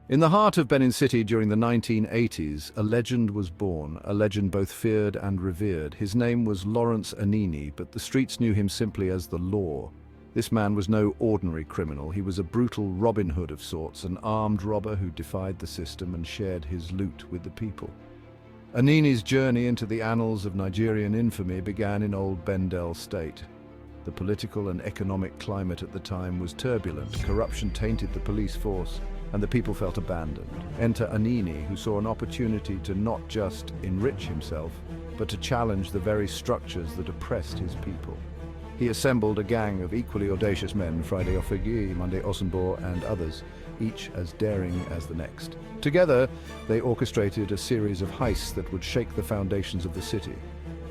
In the heart of Benin City during the 1980s, a legend was born, a legend both feared and revered. His name was Lawrence Anini, but the streets knew him simply as the Law. This man was no ordinary criminal. He was a brutal Robin Hood of sorts, an armed robber who defied the system and shared his loot with the people. Anini's journey into the annals of Nigerian infamy began in Old Bendel State. The political and economic climate at the time was turbulent. Corruption tainted the police force, and the people felt abandoned. Enter Anini, who saw an opportunity to not just enrich himself, but to challenge the very structures that oppressed his people. He assembled a gang of equally audacious men, Friday Ofegi, Monday Osunbo, and others, each as daring as the next. Together, they orchestrated a series of heists that would shake the foundations of the city.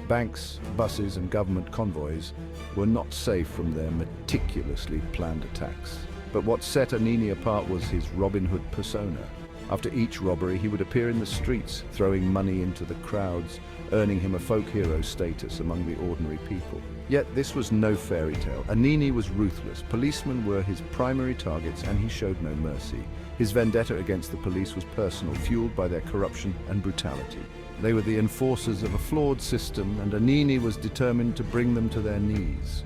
Banks, buses, and government convoys were not safe from their meticulously planned attacks. But what set Anini apart was his Robin Hood persona. After each robbery, he would appear in the streets, throwing money into the crowds, earning him a folk hero status among the ordinary people. Yet this was no fairy tale. Anini was ruthless. Policemen were his primary targets, and he showed no mercy. His vendetta against the police was personal, fueled by their corruption and brutality. They were the enforcers of a flawed system, and Anini was determined to bring them to their knees.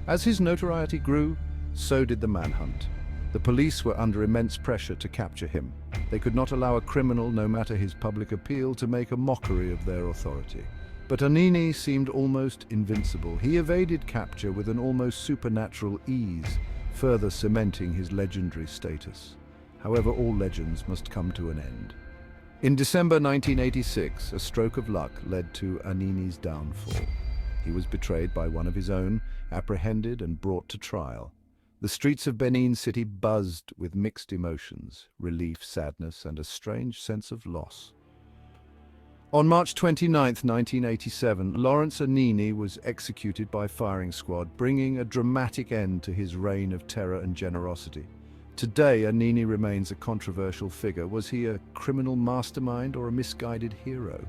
As his notoriety grew, so did the manhunt. The police were under immense pressure to capture him. They could not allow a criminal, no matter his public appeal, to make a mockery of their authority. But Anini seemed almost invincible. He evaded capture with an almost supernatural ease, further cementing his legendary status. However, all legends must come to an end. In December 1986, a stroke of luck led to Anini's downfall. He was betrayed by one of his own, apprehended and brought to trial. The streets of Benin City buzzed with mixed emotions, relief, sadness, and a strange sense of loss. On March 29, 1987, Lawrence Anini was executed by firing squad, bringing a dramatic end to his reign of terror and generosity. Today, Anini remains a controversial figure. Was he a criminal mastermind or a misguided hero?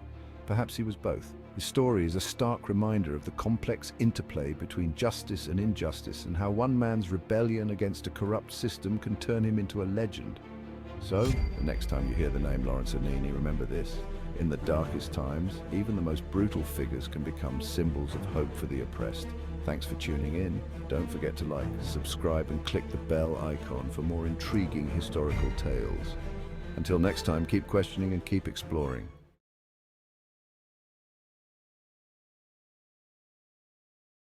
Perhaps he was both. His story is a stark reminder of the complex interplay between justice and injustice, and how one man's rebellion against a corrupt system can turn him into a legend. So, the next time you hear the name Lawrence Anini, remember this. In the darkest times, even the most brutal figures can become symbols of hope for the oppressed. Thanks for tuning in. Don't forget to like, subscribe, and click the bell icon for more intriguing historical tales. Until next time, keep questioning and keep exploring.